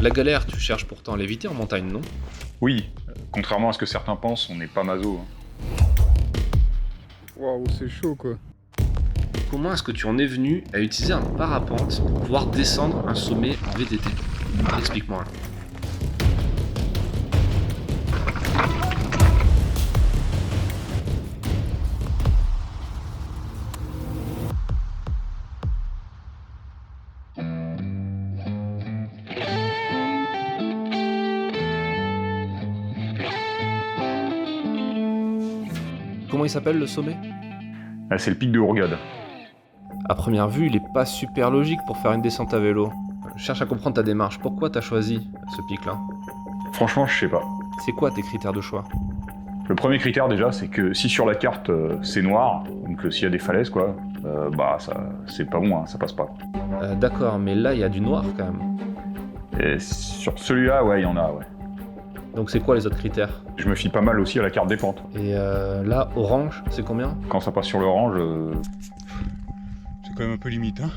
La galère, tu cherches pourtant à l'éviter en montagne, non? Oui, contrairement à ce que certains pensent, on n'est pas maso. Waouh, c'est chaud quoi. Comment est-ce que tu en es venu à utiliser un parapente pour pouvoir descendre un sommet en VTT? Explique-moi. Comment il s'appelle le sommet? C'est le pic de Hurghada. À première vue, il est pas super logique pour faire une descente à vélo. Je cherche à comprendre ta démarche. Pourquoi t'as choisi ce pic-là? Franchement, je sais pas. C'est quoi tes critères de choix? Le premier critère déjà, c'est que si sur la carte c'est noir, donc s'il y a des falaises quoi, ça c'est pas bon, hein, ça passe pas. D'accord, mais là il y a du noir quand même. Et sur celui-là, ouais, il y en a, ouais. Donc c'est quoi les autres critères? Je me fie pas mal aussi à la carte des pentes. Et là, orange, c'est combien? Quand ça passe sur l'orange, C'est quand même un peu limite, hein.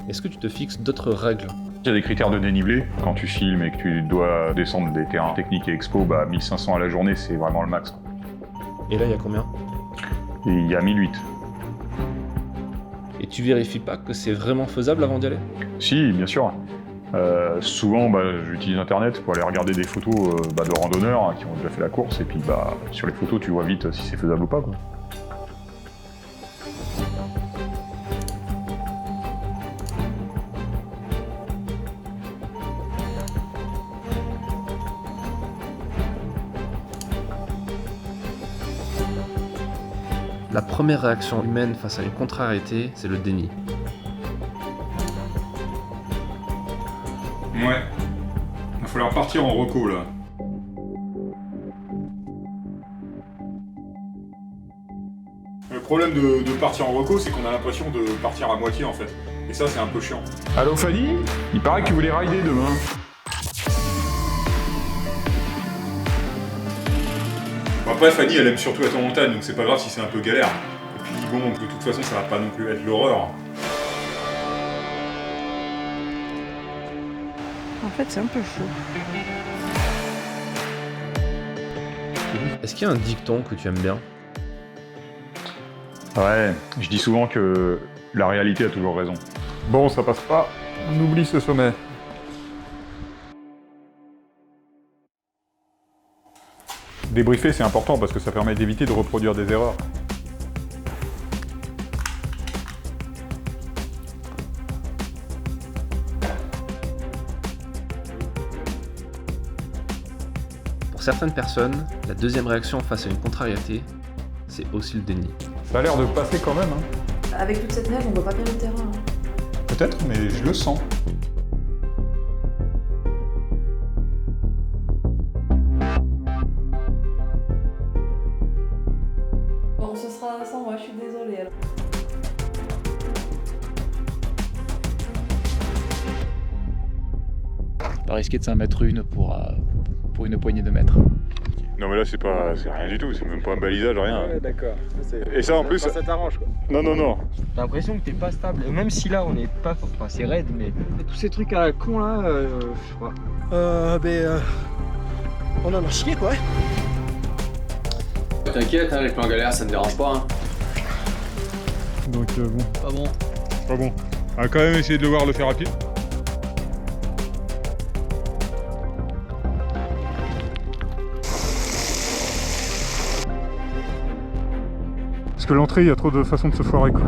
Est-ce que tu te fixes d'autres règles? il y a des critères de dénivelé. Quand tu filmes et que tu dois descendre des terrains techniques et expo, 1500 à la journée, c'est vraiment le max, quoi. Et là, il y a combien? Et il y a 1008. Et tu vérifies pas que c'est vraiment faisable avant d'y aller? Si, bien sûr. Souvent, j'utilise Internet pour aller regarder des photos de randonneurs qui ont déjà fait la course, et puis sur les photos, tu vois vite si c'est faisable ou pas, quoi. La première réaction humaine face à une contrariété, c'est le déni. Ouais. Il va falloir partir en reco là. Le problème de partir en reco, c'est qu'on a l'impression de partir à moitié en fait. Et ça, c'est un peu chiant. Allô Fanny? Il paraît que tu voulais rider demain. Bon, après, Fanny, elle aime surtout être en montagne, donc c'est pas grave si c'est un peu galère. Et puis bon, de toute façon, ça va pas non plus être l'horreur. En fait, c'est un peu chaud. Est-ce qu'il y a un dicton que tu aimes bien? Ouais, je dis souvent que la réalité a toujours raison. Bon, ça passe pas. On oublie ce sommet. Débriefer, c'est important parce que ça permet d'éviter de reproduire des erreurs. Pour certaines personnes, la deuxième réaction face à une contrariété, c'est aussi le déni. Ça a l'air de passer quand même, hein. Avec toute cette neige, on voit pas bien le terrain. Hein. Peut-être, mais je le sens. Bon, ce sera sans moi, je suis désolée. Alors. Pas risquer de s'en mettre une pour une poignée de mètres. Non mais là c'est rien du tout, c'est même pas un balisage, rien. Ouais, d'accord. Et ça en plus... Ça t'arrange quoi. Non. T'as l'impression que t'es pas stable. Même si là on est pas... Enfin c'est raide mais... Tous ces trucs à la con là, je sais pas. On en a chié quoi. T'inquiète, les plans galères ça me dérange pas. Hein. Donc bon. Pas bon. Pas bon. On va quand même essayer de le voir le faire rapide. Parce que l'entrée, il y a trop de façons de se foirer quoi.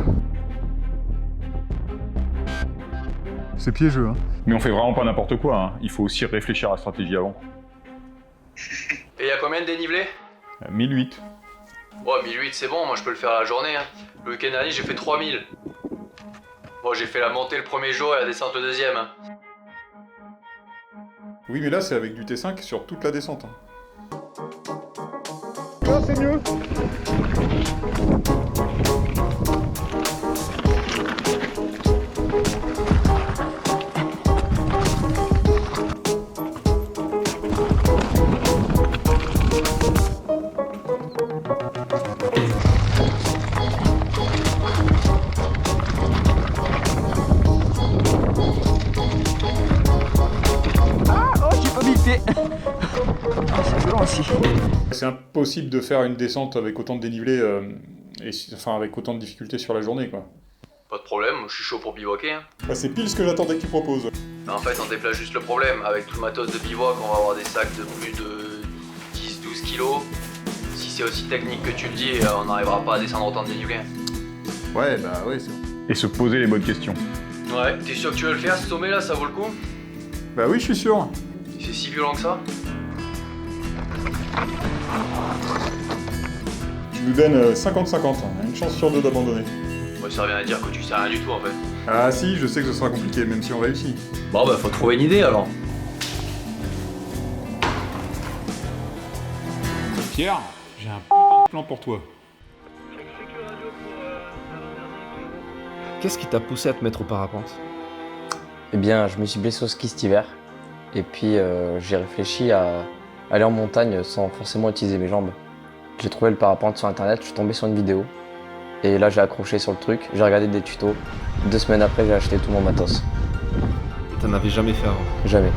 C'est piégeux, hein. Mais on fait vraiment pas n'importe quoi, hein. Il faut aussi réfléchir à la stratégie avant. Et y'a combien de dénivelé? 1008. Ouais, 1008 c'est bon, moi je peux le faire à la journée. Hein. Le week-end dernier j'ai fait 3000. Bon, j'ai fait la montée le premier jour et la descente le deuxième. Hein. Oui, mais là c'est avec du T5 sur toute la descente. Hein. Là c'est mieux. aussi. C'est impossible de faire une descente avec autant de dénivelé, enfin avec autant de difficultés sur la journée, quoi. Pas de problème, je suis chaud pour bivouaquer. Hein. Bah, c'est pile ce que j'attendais que tu proposes. Mais en fait, on déplace juste le problème. Avec tout le matos de bivouac, on va avoir des sacs de plus de 10-12 kilos. Si c'est aussi technique que tu le dis, on n'arrivera pas à descendre autant de dénivelé. Ouais, bah ouais, c'est... Et se poser les bonnes questions. Ouais, t'es sûr que tu veux le faire, ce sommet là, ça vaut le coup? Bah oui, je suis sûr. C'est si violent que ça? Tu nous donnes 50-50, une chance sur deux d'abandonner. Ouais, ça revient à dire que tu sais rien du tout en fait. Ah si, je sais que ce sera compliqué, même si on réussit. Bon bah faut trouver une idée alors. Pierre, j'ai un putain de plan pour toi. Qu'est-ce qui t'a poussé à te mettre au parapente? Eh bien, je me suis blessé au ski cet hiver. Et puis, j'ai réfléchi à aller en montagne sans forcément utiliser mes jambes. J'ai trouvé le parapente sur internet, je suis tombé sur une vidéo. Et là, j'ai accroché sur le truc, j'ai regardé des tutos. 2 semaines après, j'ai acheté tout mon matos. Et t'en avais jamais fait avant? Jamais.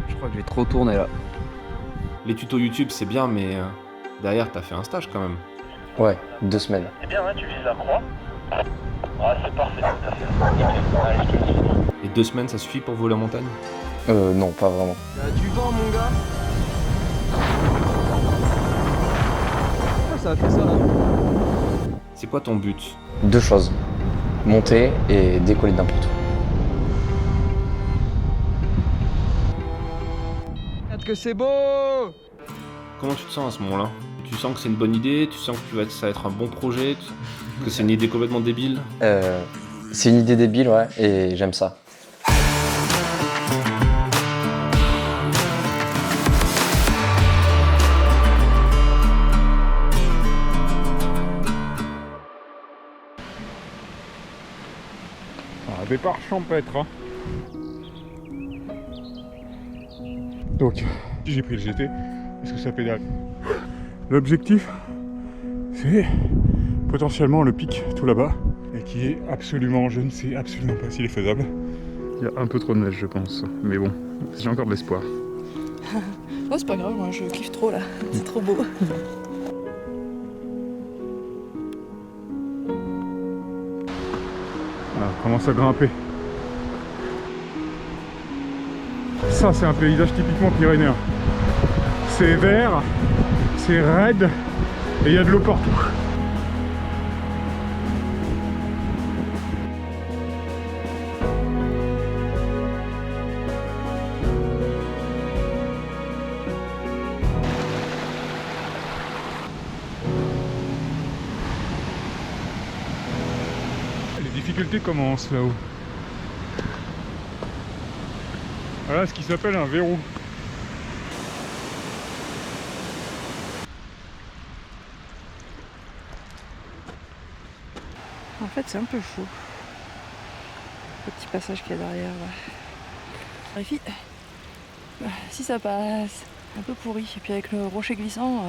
Je crois que j'ai trop tourné là. Les tutos YouTube, c'est bien, mais derrière, t'as fait un stage quand même. Ouais, 2 semaines. C'est bien, hein, tu vises la croix. Ah, c'est parfait, tout à fait. Allez, je te le dis. Et 2 semaines, ça suffit pour voler en montagne? Non, pas vraiment. Il y a du vent, mon gars. Pourquoi ça a fait ça là? C'est quoi ton but? 2 choses. Monter et décoller n'importe où. Regarde que c'est beau! Comment tu te sens à ce moment-là? Tu sens que c'est une bonne idée? Tu sens que ça va être un bon projet? Que c'est une idée complètement débile? C'est une idée débile, ouais, et j'aime ça. Un départ champêtre. Hein. Donc, j'ai pris le GT parce que ça pédale. L'objectif, c'est potentiellement le pic tout là-bas et qui est absolument, je ne sais absolument pas s'il est faisable. Il y a un peu trop de neige, je pense, mais bon, j'ai encore de l'espoir. Oh, c'est pas grave, moi je kiffe trop là. C'est trop beau. Voilà, on commence à grimper. Ça, c'est un paysage typiquement pyrénéen. C'est vert, c'est raide et il y a de l'eau partout. Les difficultés commencent là-haut. Voilà ce qui s'appelle un verrou. En fait, c'est un peu chaud. Le petit passage qu'il y a derrière là. Vérifie. Si ça passe, un peu pourri. Et puis avec le rocher glissant.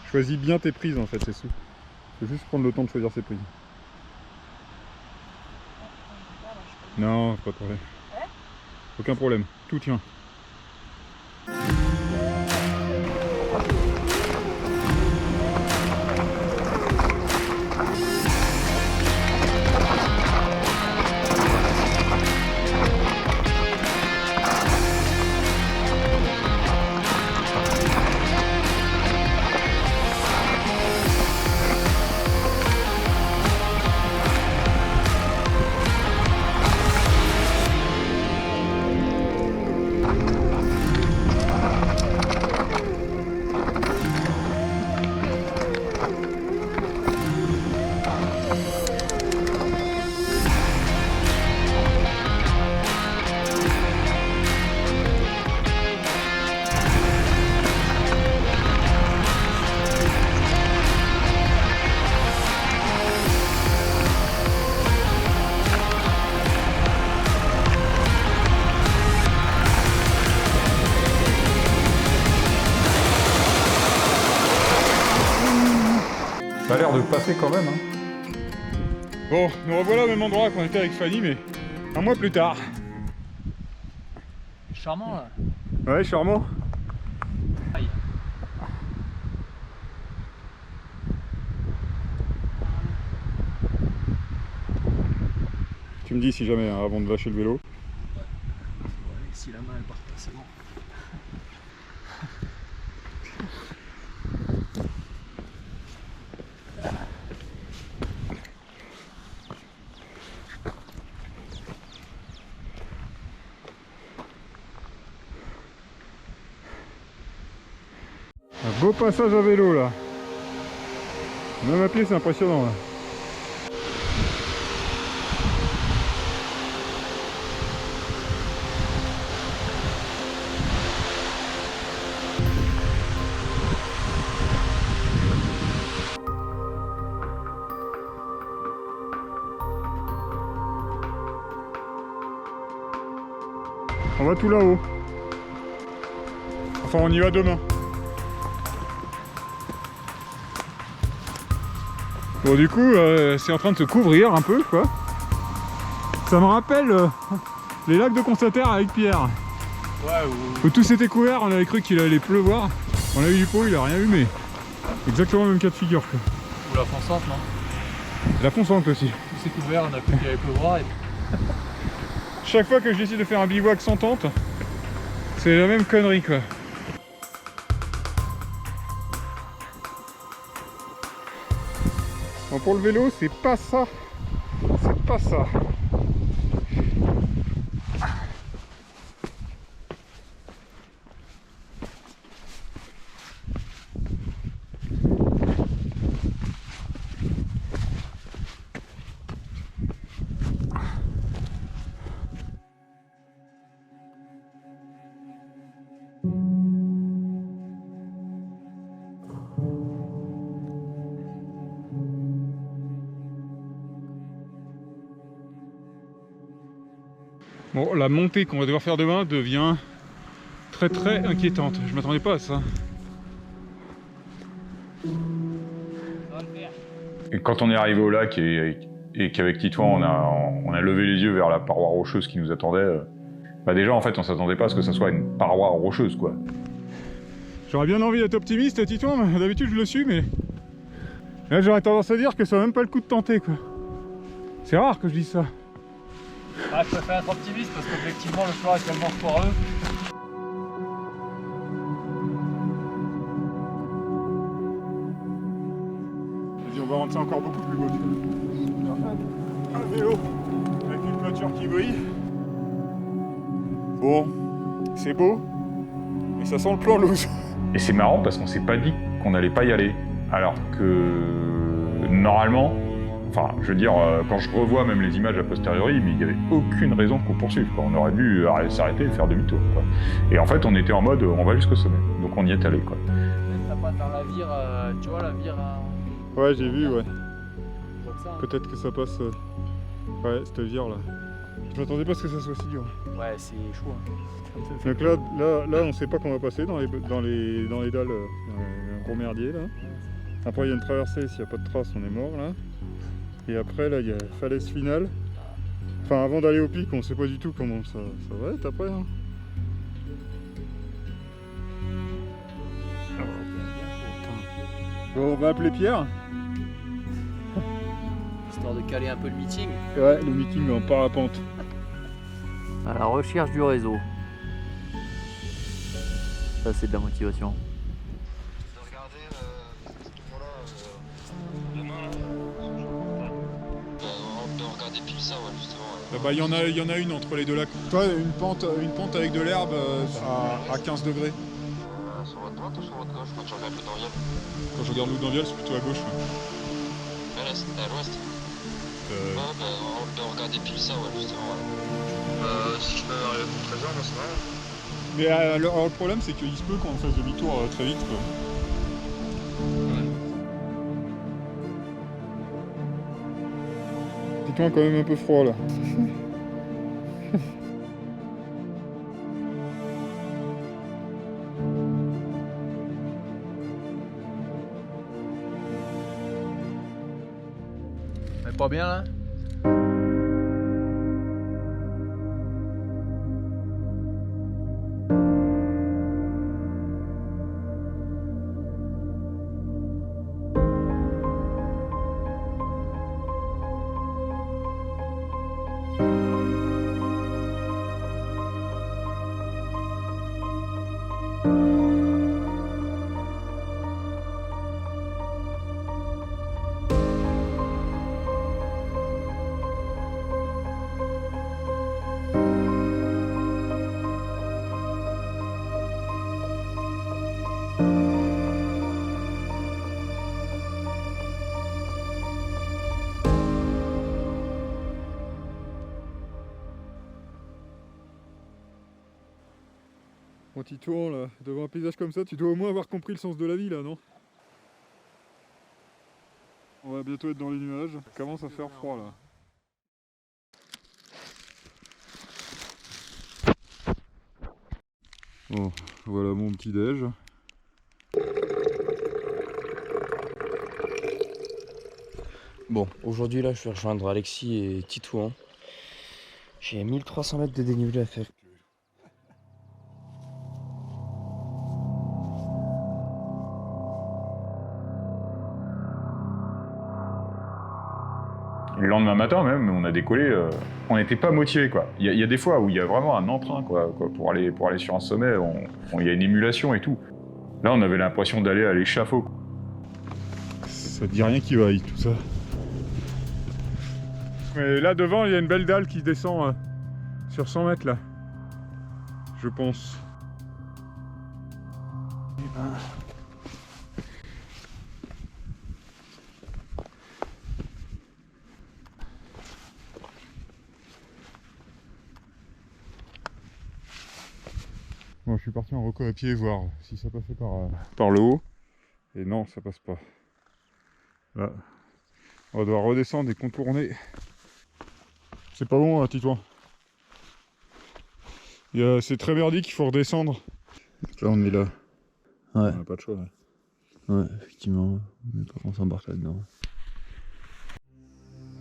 Choisis bien tes prises en fait, c'est tout. Faut juste prendre le temps de choisir ses prises. Non, pas de problème. Aucun problème, tout tient. le passer quand même. Hein. Bon, nous revoilà au même endroit qu'on était avec Fanny, mais un mois plus tard. Charmant là. Ouais, charmant. Aïe. Tu me dis si jamais, hein, avant de lâcher le vélo. Si la main elle part pas, c'est bon. Un beau passage à vélo là. Même à pied c'est impressionnant là. On va tout là-haut. Enfin on y va demain. Bon du coup c'est en train de se couvrir un peu quoi. Ça me rappelle les lacs de Constaterre avec Pierre. Ouais, Où tout s'était couvert, on avait cru qu'il allait pleuvoir. On a eu du pot, il a rien eu mais exactement le même cas de figure quoi. ou la fonçante, non? La fonçante aussi. Tout s'est couvert, on a cru qu'il allait pleuvoir. Et... Chaque fois que je décide de faire un bivouac sans tente, c'est la même connerie quoi. Bon, pour le vélo, c'est pas ça. C'est pas ça. Bon, la montée qu'on va devoir faire demain devient très très inquiétante. Je m'attendais pas à ça. Et quand on est arrivé au lac et qu'avec Titouan on a levé les yeux vers la paroi rocheuse qui nous attendait, bah déjà en fait on s'attendait pas à ce que ça soit une paroi rocheuse quoi. J'aurais bien envie d'être optimiste, Titouan, mais d'habitude je le suis, mais là j'aurais tendance à dire que ça vaut même pas le coup de tenter quoi. C'est rare que je dise ça. Ah, je préfère être optimiste parce qu'objectivement le soir est tellement foireux. Vas-y, on va rendre ça encore beaucoup plus beau. Un vélo avec une voiture qui brille. Bon, c'est beau, mais ça sent le plan loose. Et c'est marrant parce qu'on s'est pas dit qu'on n'allait pas y aller. Alors que normalement, enfin je veux dire, quand je revois même les images a posteriori, mais il n'y avait aucune raison qu'on poursuive quoi. On aurait dû s'arrêter et faire demi-tour quoi. Et en fait on était en mode on va jusqu'au sommet, donc on y est allé quoi. T'as pas dans la vire, tu vois la vire Ouais, j'ai vu, ouais. comme ça. Peut-être que ça passe. Ouais, cette vire là. Je m'attendais pas à ce que ça soit si dur. Ouais, c'est chaud. Hein. Ça me fait Donc là, on sait pas qu'on va passer dans les dalles, un gros merdier là. Après il y a une traversée, s'il n'y a pas de trace on est mort là. Et après là il y a falaise finale. Enfin avant d'aller au pic on sait pas du tout comment ça va être après. Hein. Bon, on va appeler Pierre. histoire de caler un peu le meeting. Ouais, le meeting en parapente. À la recherche du réseau. Ça c'est de la motivation. Bah, il y en a une entre les deux lacs. Toi, une pente avec de l'herbe à 15 degrés. Sur votre droite ou sur votre gauche quand tu regardes le Danviel? Quand je regarde l'Oudonviel, c'est plutôt à gauche. À l'est, à l'ouest. Ouais, bah, on peut regarder pile ça, ouais, justement. Ouais. Si je peux arriver pour 13h, moi c'est vrai. Mais alors, le problème, c'est qu'il se peut qu'on fasse demi-tour très vite. Quoi. Dis-toi quand même un peu froid là. pas bien là? Quand tu tournes là, devant un paysage comme ça, tu dois au moins avoir compris le sens de la vie là, non? On va bientôt être dans les nuages. Ça commence à faire froid là. Bon, voilà mon petit déj. Bon, aujourd'hui là, je vais rejoindre Alexis et Titouan. J'ai 1300 mètres de dénivelé à faire. Le lendemain matin même, on a décollé, on n'était pas motivé quoi. Il y a des fois où il y a vraiment un entrain quoi, pour aller sur un sommet, il y a une émulation et tout. Là on avait l'impression d'aller à l'échafaud. Ça te dit rien qui vaille tout ça. Mais là devant il y a une belle dalle qui descend sur 100 mètres là. Je pense. Bon, je suis parti en reco à pied voir si ça passait par le haut. Et non, ça passe pas. Là, on va devoir redescendre et contourner. C'est pas bon, hein, Titouan. C'est très merdique, il faut redescendre. Là, on est là. Ouais. On n'a pas de choix. Là. Ouais, effectivement. Mais pas qu'on s'embarque là-dedans.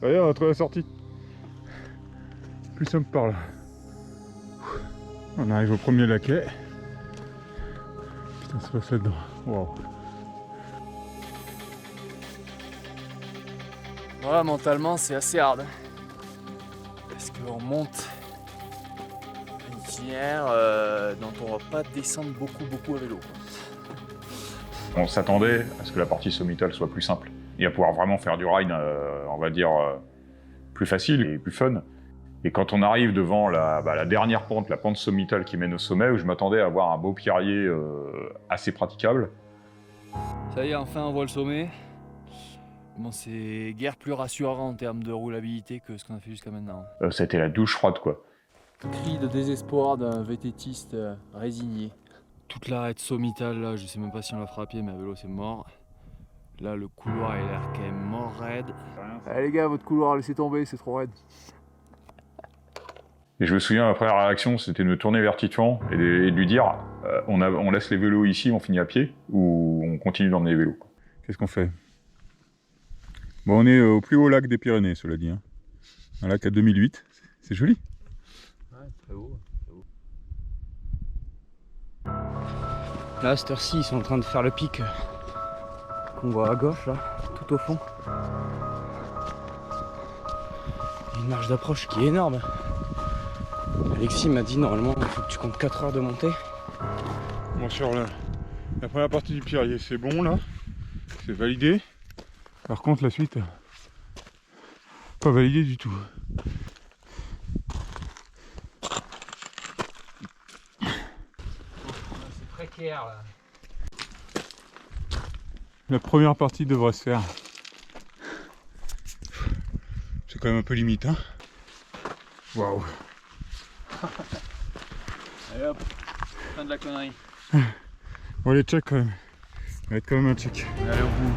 Allez, on a trouvé la sortie. Plus simple par là. On arrive au premier laquais. Putain, c'est pas ça dedans. Waouh. Voilà, mentalement, c'est assez hard. Parce qu'on monte une itinéraire dont on va pas descendre beaucoup à vélo. On s'attendait à ce que la partie sommitale soit plus simple et à pouvoir vraiment faire du ride, on va dire, plus facile et plus fun. Et quand on arrive devant la dernière pente, la pente sommitale qui mène au sommet, où je m'attendais à avoir un beau pierrier assez praticable. Ça y est, enfin on voit le sommet. Bon, c'est guère plus rassurant en termes de roulabilité que ce qu'on a fait jusqu'à maintenant. Ça a été la douche froide, quoi. Cri de désespoir d'un vététiste résigné. Toute l'arête sommitale, là, je sais même pas si on l'a frappé, mais à vélo c'est mort. Là, le couloir il a l'air quand même mort raide. Allez les gars, votre couloir, laissez tomber, c'est trop raide. Et je me souviens, après la réaction, c'était de me tourner vers Titouan et de lui dire on laisse les vélos ici, on finit à pied, ou on continue d'emmener les vélos. Qu'est-ce qu'on fait? Bon, on est au plus haut lac des Pyrénées, cela dit. Hein. Un lac à 2008. C'est joli. Ouais, très beau. Là, à cette heure-ci, ils sont en train de faire le pic qu'on voit à gauche, là, tout au fond. Il y a une marge d'approche qui est énorme. Alexis m'a dit normalement il faut que tu comptes 4 heures de montée. Bon, sur la première partie du Pierrier, c'est bon là. C'est validé. Par contre, la suite, pas validé du tout. C'est précaire là. La première partie devrait se faire. C'est quand même un peu limite, hein. Waouh. Allez hop, fin de la connerie. Bon, allez, check quand même. Ça va être quand même un check. Allez au bout.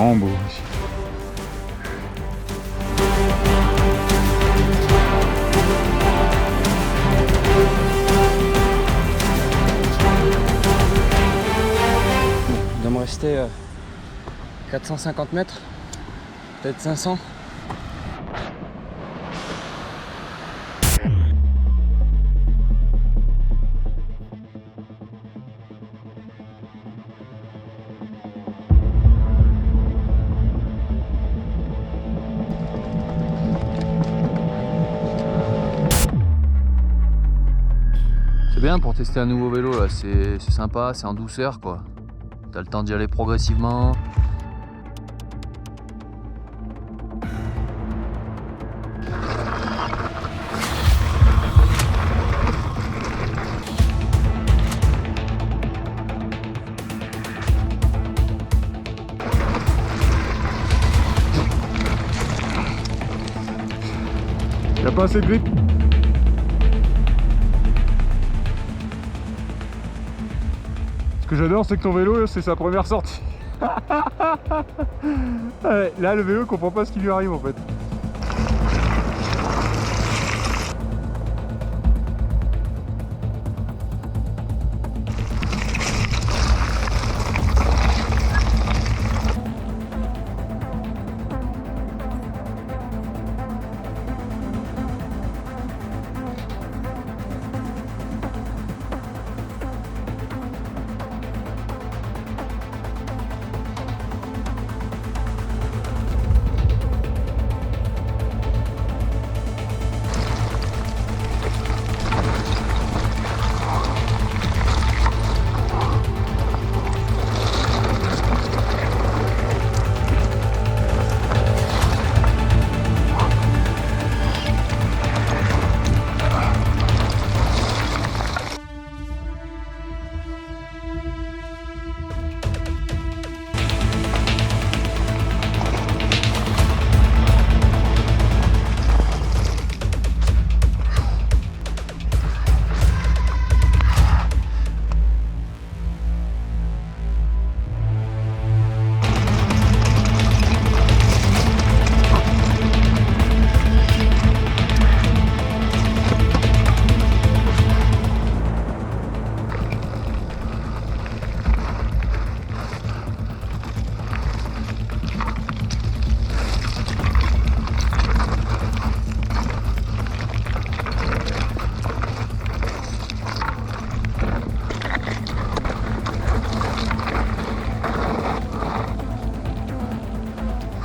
vraiment beau ici. Il doit me rester 450 mètres, peut-être 500. C'est bien pour tester un nouveau vélo là, c'est sympa, c'est en douceur quoi. T'as le temps d'y aller progressivement. Y a pas assez de grip. Ce que j'adore, c'est que ton vélo, c'est sa première sortie. Ouais, là, le vélo comprend pas ce qui lui arrive en fait.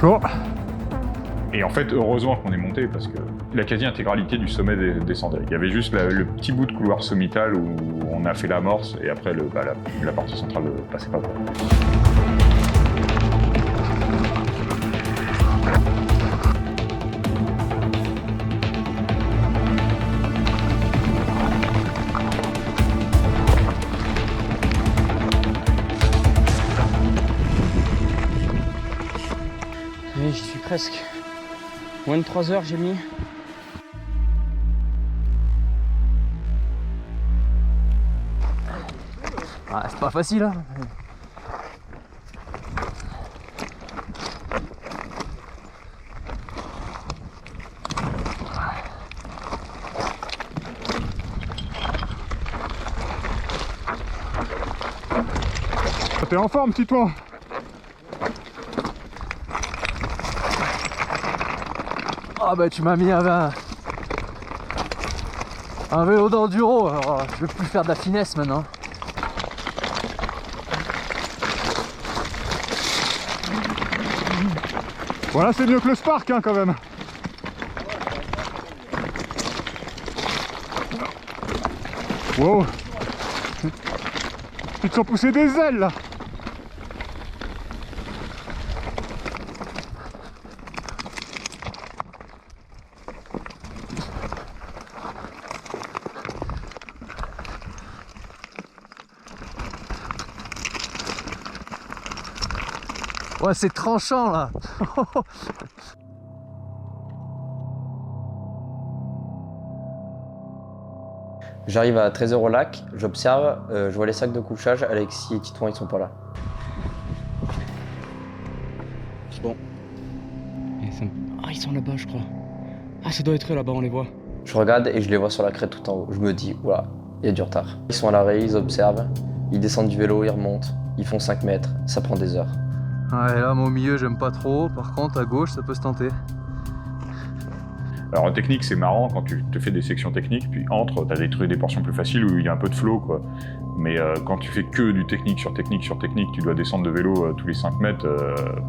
Chaud. Et en fait, heureusement qu'on est monté parce que la quasi-intégralité du sommet descendait. Il y avait juste le petit bout de couloir sommital où on a fait l'amorce et après la partie centrale ne passait pas. Oui, j'y suis presque. Moins de 3 heures j'ai mis. Ah, c'est pas facile hein. T'es en forme, petit toi. Ah bah tu m'as mis un vélo d'enduro, alors je veux plus faire de la finesse maintenant. Voilà, c'est mieux que le Spark hein, quand même. Wow. Tu te sens pousser des ailes là. Ouais, c'est tranchant là. J'arrive à 13h au lac, j'observe, je vois les sacs de couchage, Alexis et Titouan ils sont pas là. ils sont là-bas, je crois. Ah, ça doit être eux là-bas, on les voit. Je regarde et je les vois sur la crête tout en haut. Je me dis, oula, il y a du retard. Ils sont à l'arrêt, ils observent, ils descendent du vélo, ils remontent, ils font 5 mètres, ça prend des heures. Ouais, là, moi au milieu, j'aime pas trop. Par contre, à gauche, ça peut se tenter. Alors en technique, c'est marrant quand tu te fais des sections techniques, puis t'as des portions plus faciles où il y a un peu de flow, quoi. Mais quand tu fais que du technique sur technique sur technique, tu dois descendre de vélo tous les 5 mètres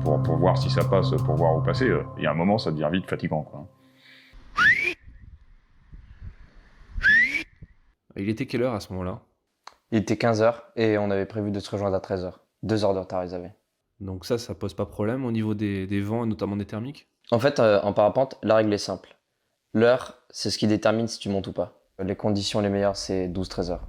pour voir si ça passe, pour voir où passer. Il y a un moment, ça devient vite fatigant, quoi. Il était quelle heure à ce moment-là? Il était 15h et on avait prévu de se rejoindre à 13h. 2 heures de retard, ils avaient. Donc ça pose pas problème au niveau des vents et notamment des thermiques? En fait, en parapente, la règle est simple. L'heure, c'est ce qui détermine si tu montes ou pas. Les conditions les meilleures, c'est 12-13 heures.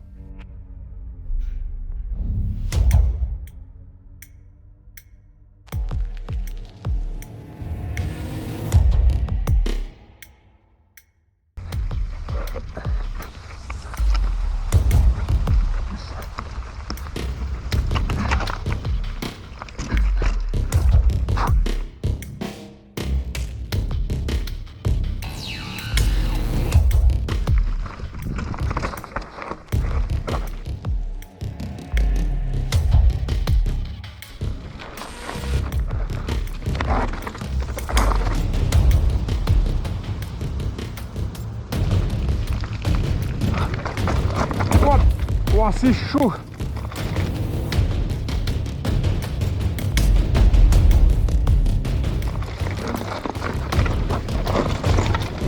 Ouah, c'est chaud.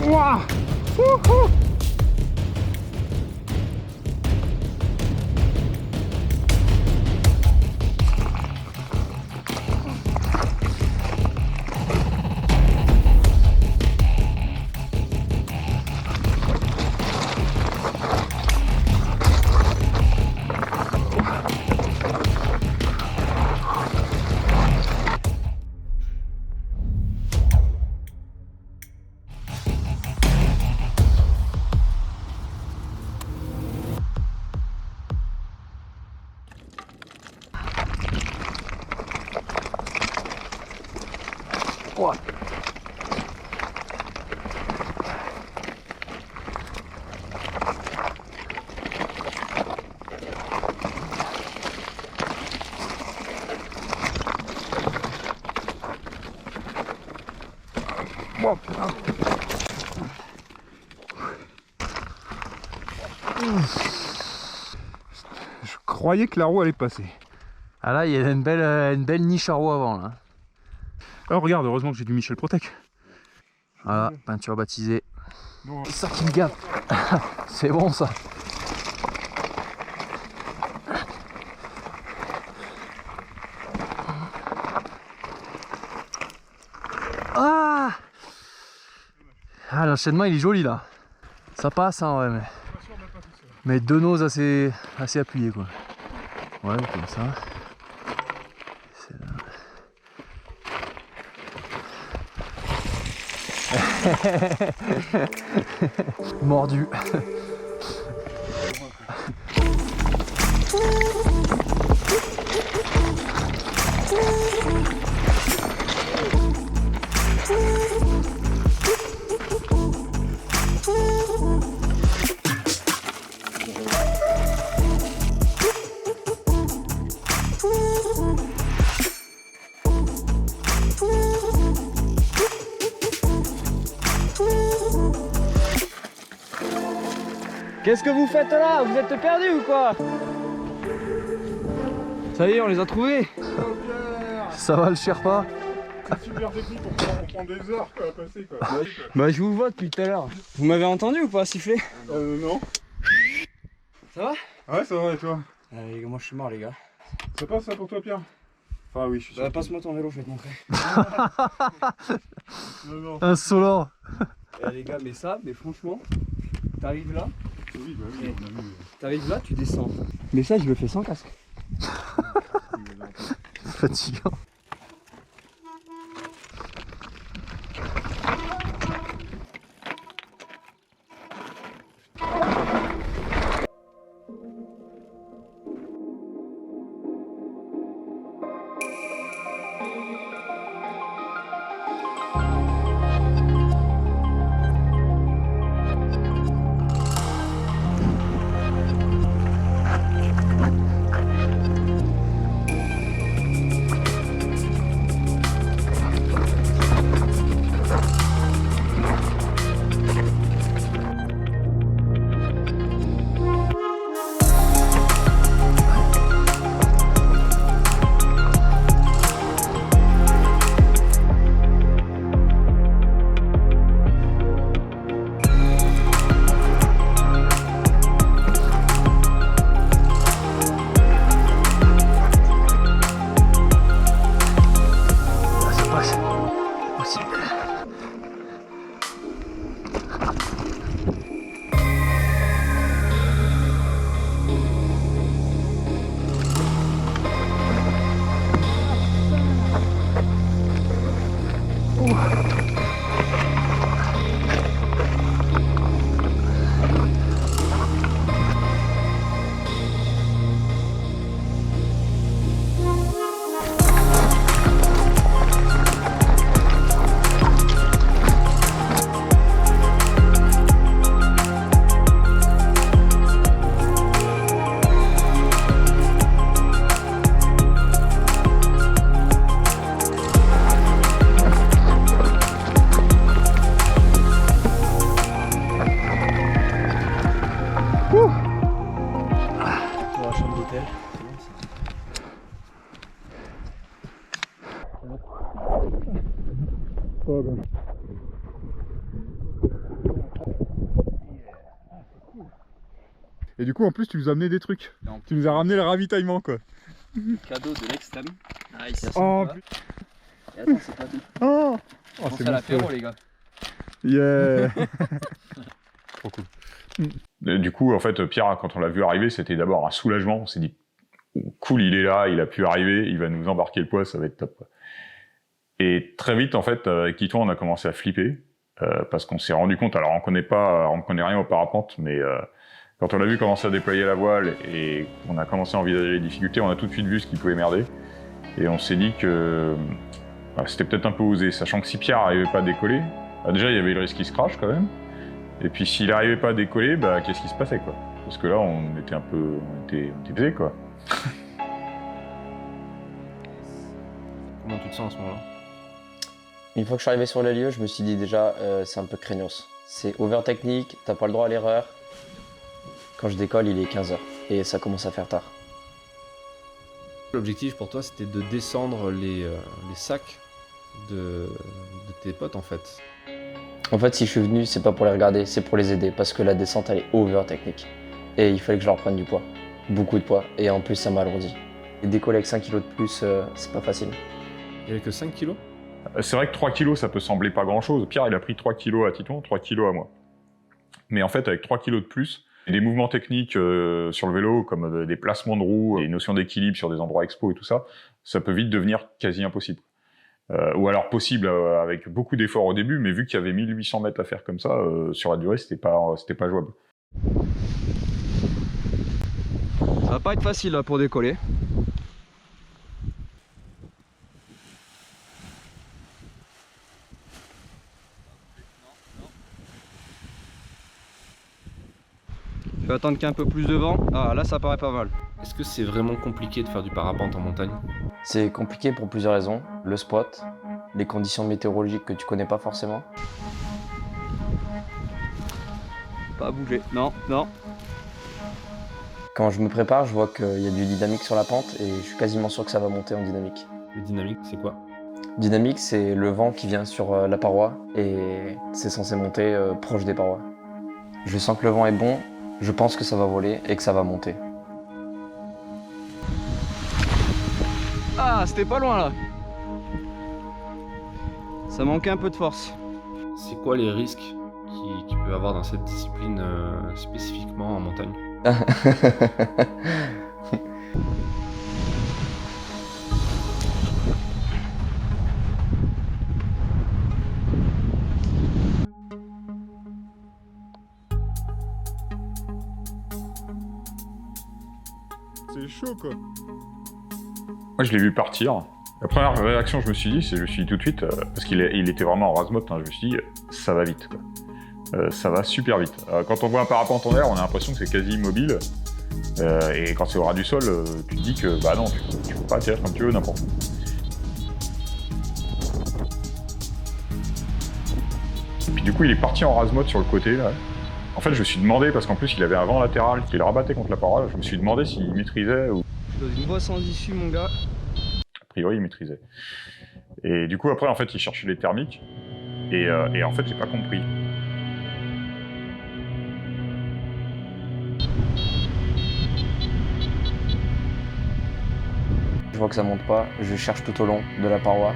Ouah. Wouhou. Oh, putain. Je croyais que la roue allait passer. Ah là, il y a une belle niche à roue avant là. Alors regarde, heureusement que j'ai du Michel Protec. Voilà, peinture baptisée. Non. C'est ça qui me gave. C'est bon ça. Ah, l'enchaînement il est joli là. Ça passe hein, ouais, mais deux noses assez appuyées quoi. Ouais, comme ça. C'est là. Mordu. Qu'est-ce que vous faites là? Vous êtes perdus ou quoi? Ça y est, on les a trouvés. Ça va le Sherpa? C'est super technique, on prend des heures quoi, à passer quoi. Bah je vous vois depuis tout à l'heure. Vous m'avez entendu ou pas siffler? Non. Ça va? Ouais, ça va et toi? Moi je suis mort les gars. Ça passe ça pour toi Pierre? Enfin oui, je suis sûr. Bah, passe-moi ton vélo, je vais te montrer. Non. Insolent. Les gars, mais franchement, t'arrives là, Oui, bah oui, on a vu. t'arrives là, tu descends. Mais ça, je le fais sans casque. Fatigant. Et du coup, en plus, tu nous as amené des trucs. Tu nous as ramené le ravitaillement, quoi. Cadeau de l'extrême. Nice. Oh, Et attends, c'est pas tout. oh, On c'est fait à l'apéro, monstrueux. les gars. Yeah. Trop cool. Et du coup, en fait, Pierre, quand on l'a vu arriver, c'était d'abord un soulagement. On s'est dit, oh, cool, il est là, il a pu arriver, il va nous embarquer le poids, ça va être top, quoi. Et très vite, en fait, avec Titouan, on a commencé à flipper, parce qu'on s'est rendu compte, alors on connaît rien au parapente, mais quand on l'a vu commencer à déployer la voile et on a commencé à envisager les difficultés, on a tout de suite vu ce qui pouvait merder. Et on s'est dit que c'était peut-être un peu osé, sachant que si Pierre n'arrivait pas à décoller, déjà il y avait le risque qu'il se crache quand même. Et puis s'il n'arrivait pas à décoller, qu'est-ce qui se passait, quoi? Parce que là, on était un peu... on était baisés, quoi. Comment tu te sens à ce moment-là? Une fois que je suis arrivé sur les lieux, je me suis dit déjà, c'est un peu craignos. C'est over technique, t'as pas le droit à l'erreur. Quand je décolle, il est 15h et ça commence à faire tard. L'objectif pour toi, c'était de descendre les sacs de tes potes, en fait. En fait, si je suis venu, c'est pas pour les regarder, c'est pour les aider parce que la descente, elle est over technique. Et il fallait que je leur prenne du poids, beaucoup de poids, et en plus, ça m'a alourdi. Et décoller avec 5 kilos de plus, c'est pas facile. Il y avait que 5 kilos? C'est vrai que 3 kilos, ça peut sembler pas grand-chose. Pierre, il a pris 3 kilos à Titouan, 3 kilos à moi. Mais en fait, avec 3 kilos de plus, des mouvements techniques sur le vélo, comme des placements de roues, des notions d'équilibre sur des endroits expo et tout ça, ça peut vite devenir quasi impossible. Ou alors possible avec beaucoup d'efforts au début, mais vu qu'il y avait 1800 mètres à faire comme ça, sur la durée, c'était pas jouable. Ça va pas être facile là, pour décoller. Je vais attendre qu'il y ait un peu plus de vent. Ah, là ça paraît pas mal. Est-ce que c'est vraiment compliqué de faire du parapente en montagne? C'est compliqué pour plusieurs raisons. Le spot, les conditions météorologiques que tu connais pas forcément. Pas bouger. Non, non. Quand je me prépare, je vois qu'il y a du dynamique sur la pente et je suis quasiment sûr que ça va monter en dynamique. Le dynamique, c'est quoi? Dynamique, c'est le vent qui vient sur la paroi et c'est censé monter proche des parois. Je sens que le vent est bon, je pense que ça va voler et que ça va monter. Ah, c'était pas loin là. Ça manquait un peu de force. C'est quoi les risques qu'il peut y avoir dans cette discipline spécifiquement en montagne? C'est chaud, quoi. Moi, je l'ai vu partir. La première réaction, je me suis dit tout de suite, parce qu'il était vraiment en rase-motte, je me suis dit, ça va vite, quoi. Ça va super vite. Quand on voit un parapente en l'air, on a l'impression que c'est quasi immobile. Et quand c'est au ras du sol, tu te dis que non, tu peux pas atterrir comme tu veux n'importe où. Et puis du coup, il est parti en rase-motte sur le côté, là. En fait, je me suis demandé, parce qu'en plus, il avait un vent latéral qui le rabattait contre la paroi, je me suis demandé s'il maîtrisait ou... Dans une voie sans issue, mon gars. A priori, il maîtrisait. Et du coup, après, en fait, il cherchait les thermiques. Et en fait, j'ai pas compris. Je vois que ça monte pas, je cherche tout au long de la paroi.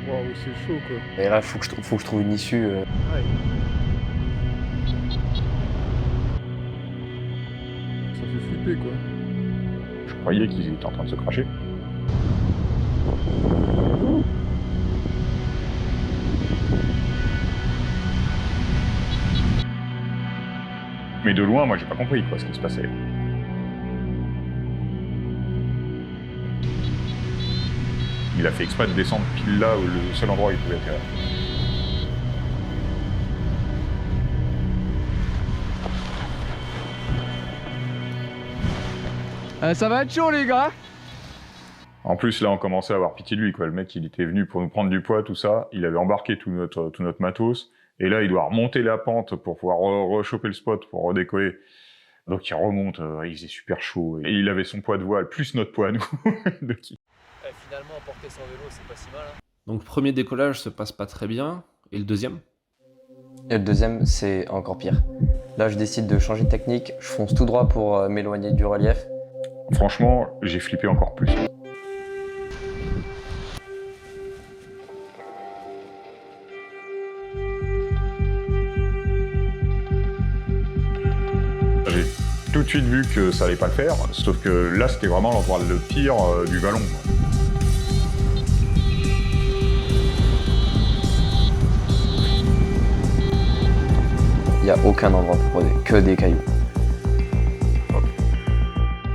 Waouh, c'est chaud, quoi. Et là, faut que je trouve une issue. Ouais. Ça fait flipper, quoi. Je croyais qu'ils étaient en train de se cracher. Mais de loin, moi, j'ai pas compris, quoi, ce qui se passait. Il a fait exprès de descendre pile là, où le seul endroit où il pouvait atterrir. Ça va être chaud, les gars. En plus, là, on commençait à avoir pitié de lui, quoi. Le mec, il était venu pour nous prendre du poids, tout ça. Il avait embarqué tout notre matos. Et là, il doit remonter la pente pour pouvoir rechoper le spot, pour redécoller. Donc, il remonte, il faisait super chaud. Et il avait son poids de voile, plus notre poids à nous. Finalement, emporter son vélo, c'est pas si mal. Hein. Donc, premier décollage se passe pas très bien. Et le deuxième? Et le deuxième, c'est encore pire. Là, je décide de changer de technique, je fonce tout droit pour m'éloigner du relief. Franchement, j'ai flippé encore plus. J'ai tout de suite vu que ça allait pas le faire, sauf que là, c'était vraiment l'endroit le pire du vallon. Il n'y a aucun endroit pour poser, que des cailloux.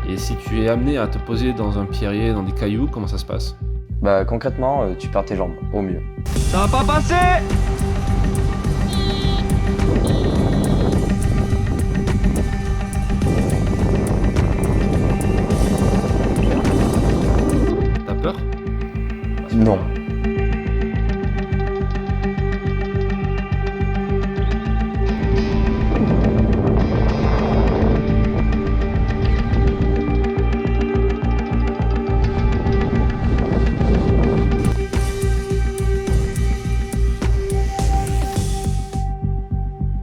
Et si tu es amené à te poser dans un pierrier, dans des cailloux, comment ça se passe? Bah concrètement, tu perds tes jambes, au mieux. Ça va pas passer! T'as peur? Non.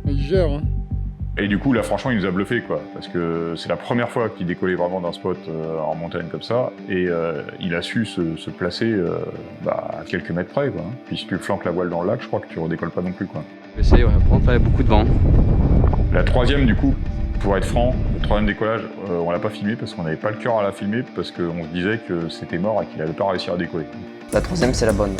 Il gère, hein. Et du coup, là, franchement, il nous a bluffé, quoi. Parce que c'est la première fois qu'il décollait vraiment d'un spot en montagne comme ça. Et il a su se placer à quelques mètres près, quoi. Puis si tu flanques la voile dans le lac, je crois que tu redécolles pas non plus, quoi. J'essaye, ouais, par contre, là, il y a beaucoup de vent. La troisième, du coup, pour être franc, le troisième décollage, on l'a pas filmé parce qu'on n'avait pas le cœur à la filmer, parce qu'on se disait que c'était mort et qu'il allait pas réussir à décoller. La troisième, c'est la bonne.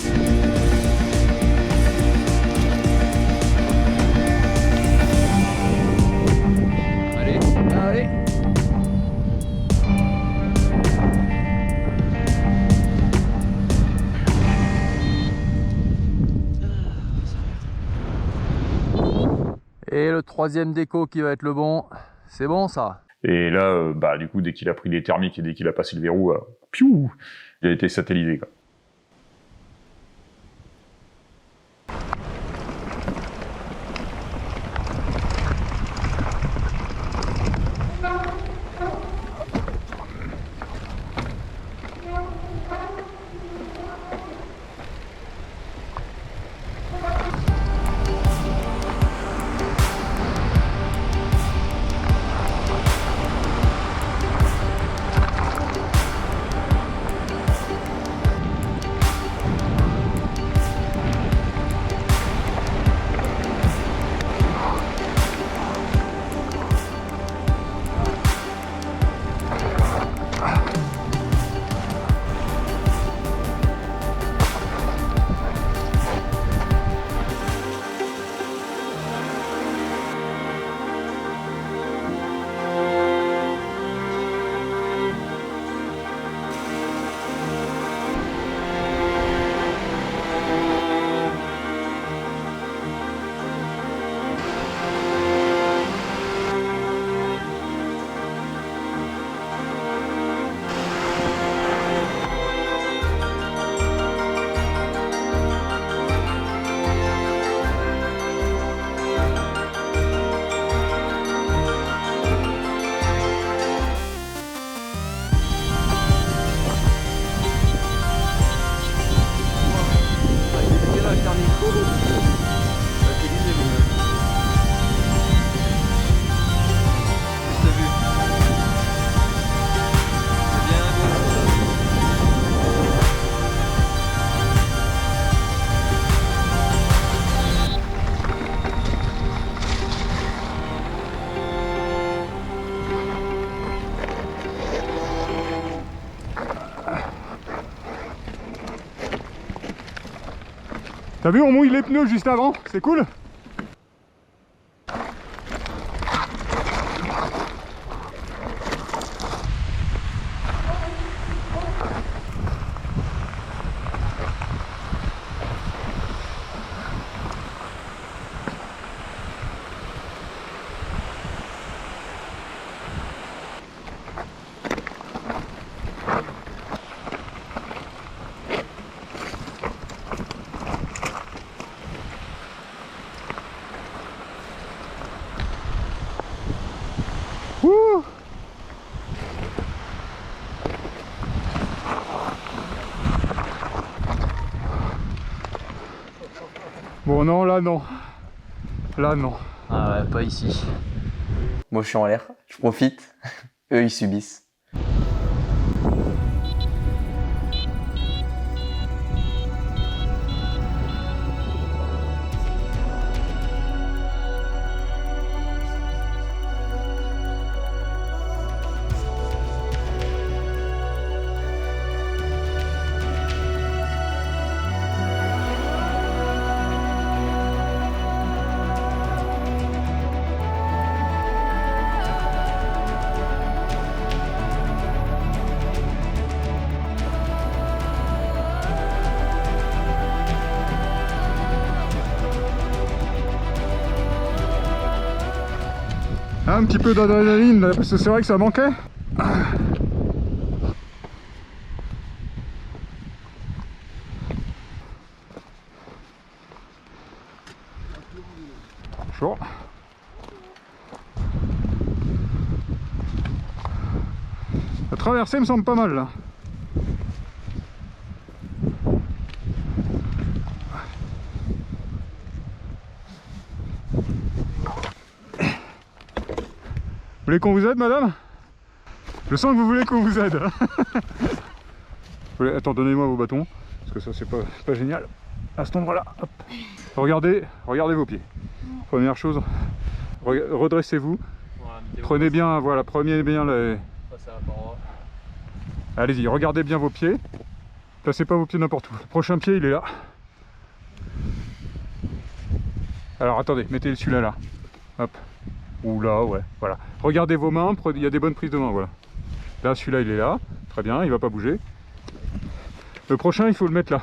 Allez, allez! Et le troisième déco qui va être le bon, c'est bon ça. Et là, du coup, dès qu'il a pris les thermiques et dès qu'il a passé le verrou, piou, il a été satellisé, quoi. T'as vu, on mouille les pneus juste avant, c'est cool. Ouh. Bon non, là non. Là, non. Ah ouais, pas ici. Moi je suis en l'air, je profite. Eux ils subissent. Un petit peu d'adrénaline, là, parce que c'est vrai que ça manquait. Chaud. La traversée me semble pas mal là. Vous voulez qu'on vous aide, madame? Je sens que vous voulez qu'on vous aide. Attends, donnez-moi vos bâtons, parce que ça c'est pas génial. À cet endroit-là, hop. Regardez vos pieds. Première chose, redressez-vous. Prenez bien, voilà, prenez bien les... Allez-y, regardez bien vos pieds. Placez pas vos pieds n'importe où. Le prochain pied, il est là. Alors attendez, mettez celui-là là. Hop. Ou là, ouais, voilà. Regardez vos mains, il y a des bonnes prises de main, voilà. Là, celui-là, il est là. Très bien, il va pas bouger. Le prochain, il faut le mettre là.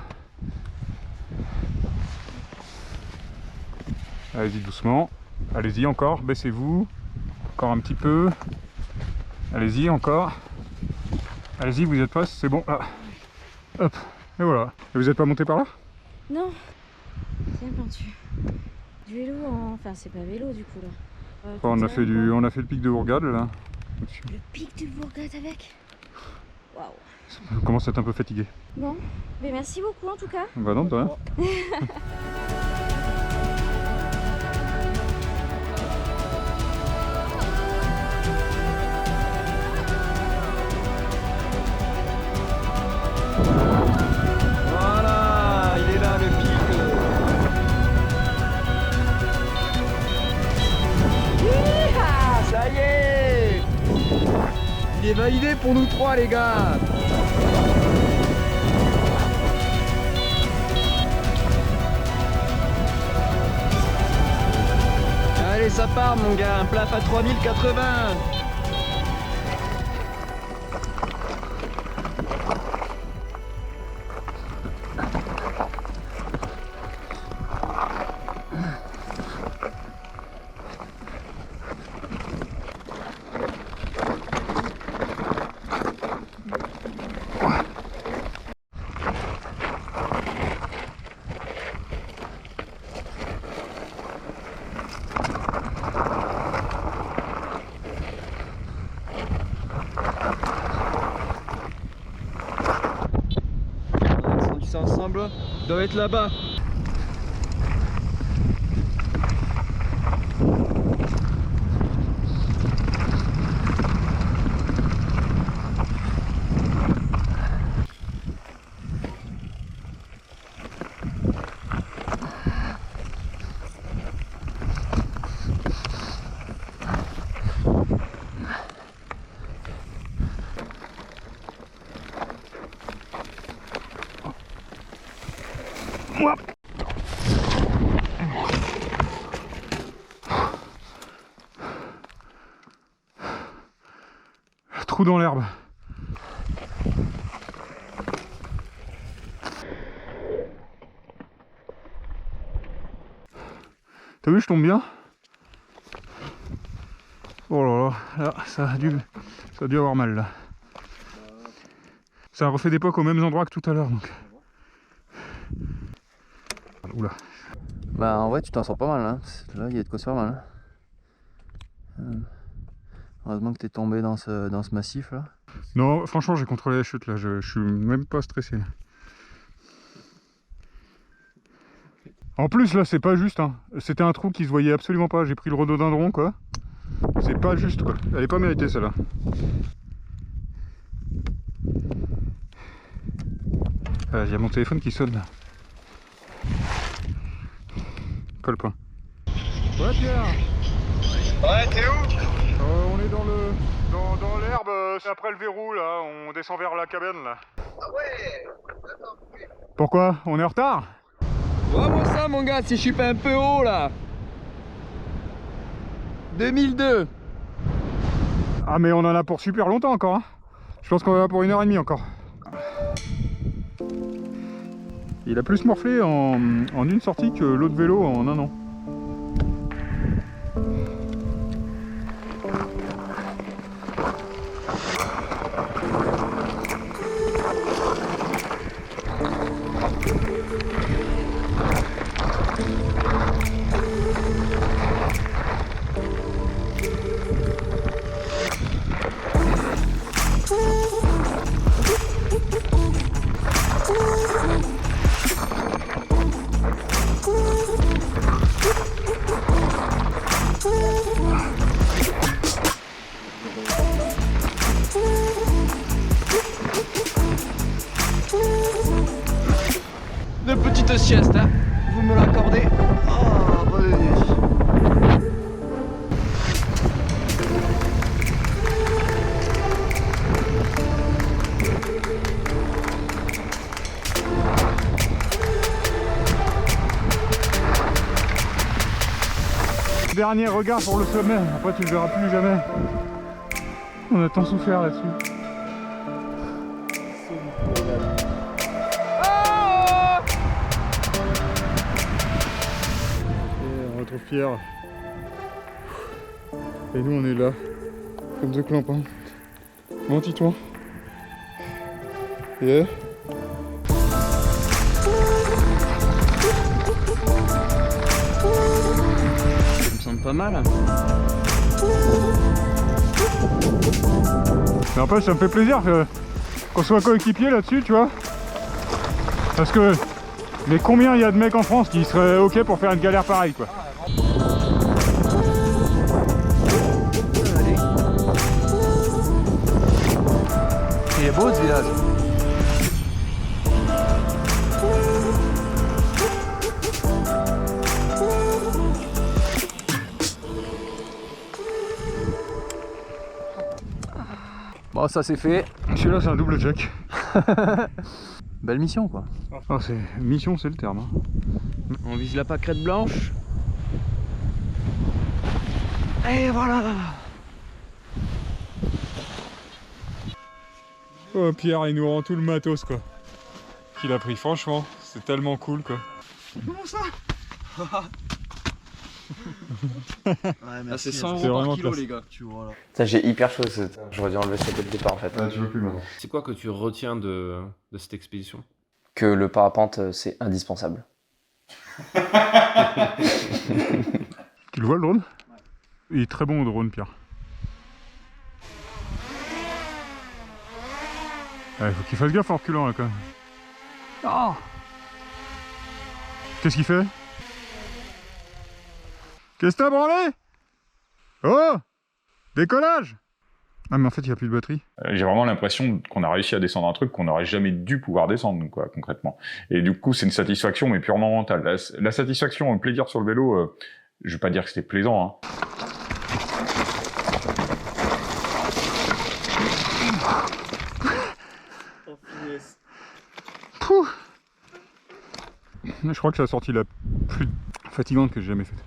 Allez-y doucement. Allez-y encore, baissez-vous. Encore un petit peu. Allez-y encore. Allez-y, vous êtes prêts? C'est bon, là. Hop, et voilà. Et vous n'êtes pas monté par là? Non. Tiens, quand tu... Du vélo, enfin c'est pas vélo du coup là. On a fait le pic de Bourgade là. Le pic de Bourgade avec. Waouh. Je commence à être un peu fatigué. Bon, mais merci beaucoup en tout cas. Bah non, de rien. Voilà, il est là le pic. Ça y est! Il est validé pour nous trois les gars! Allez ça part mon gars, un plaf à 3080! Ensemble, doit être là-bas. Trou dans l'herbe. T'as vu, je tombe bien. Oh là là, là ça a dû avoir mal là. Ça a refait des pocs aux mêmes endroits que tout à l'heure donc. Oula. Bah en vrai tu t'en sors pas mal hein. Là il y a de quoi se faire mal hein. Heureusement que t'es tombé dans ce massif là. Non franchement j'ai contrôlé la chute là, je suis même pas stressé. En plus là c'est pas juste, hein. C'était un trou qui se voyait absolument pas. J'ai pris le rhododendron quoi. C'est pas juste quoi. Elle est pas méritée celle-là. Ah, il y a mon téléphone qui sonne là. Colle pas. Ouais Pierre. Ouais, t'es où? On est dans l'herbe, c'est après le verrou là, on descend vers la cabane là. Ah ouais. Pourquoi? On est en retard? Ouais, moi ça, mon gars, si je suis pas un peu haut là. 2002. Ah mais on en a pour super longtemps encore hein. Je pense qu'on en a pour 1h30 encore. Il a plus morflé en une sortie que l'autre vélo en un an. De petites siestes, hein. Vous me l'accordez. Oh, bah oui. Dernier regard pour le sommet, après tu le verras plus jamais. On a tant souffert là-dessus. On retrouve Pierre. Et nous on est là, comme The Clamp. Hein. Monte-toi. Et Ça me semble pas mal. mais après ça me fait plaisir qu'on soit coéquipier là-dessus, tu vois. Parce que, mais combien il y a de mecs en France qui seraient ok pour faire une galère pareille quoi. Allez. Il est beau ce village. Bon, ça c'est fait. Celui-là c'est un double check. Belle mission quoi. Ah, c'est mission, c'est le terme. Hein. On vise la pâquerette blanche. Et voilà. Oh Pierre, il nous rend tout le matos quoi. Qu'il a pris, franchement, c'est tellement cool quoi. Comment ça? Ouais, c'est 100 C'est € vraiment par kilo classe. les gars. Tu vois là. Ça, j'ai hyper chaud, j'aurais dû enlever ça dès le départ en fait. Ah, tu veux plus maintenant. C'est quoi que tu retiens de cette expédition? Que le parapente, c'est indispensable. Tu le vois le drone? Il est très bon au drone Pierre. Il faut qu'il fasse gaffe en reculant là quand même. Ah, qu'est-ce qu'il fait? Qu'est-ce que t'as branlé? Oh, décollage! Ah mais en fait il n'y a plus de batterie. J'ai vraiment l'impression qu'on a réussi à descendre un truc qu'on n'aurait jamais dû pouvoir descendre, quoi, concrètement. Et du coup, c'est une satisfaction, mais purement mentale. La satisfaction, le plaisir sur le vélo, je vais pas dire que c'était plaisant, hein. Je crois que c'est la sortie la plus fatigante que j'ai jamais faite.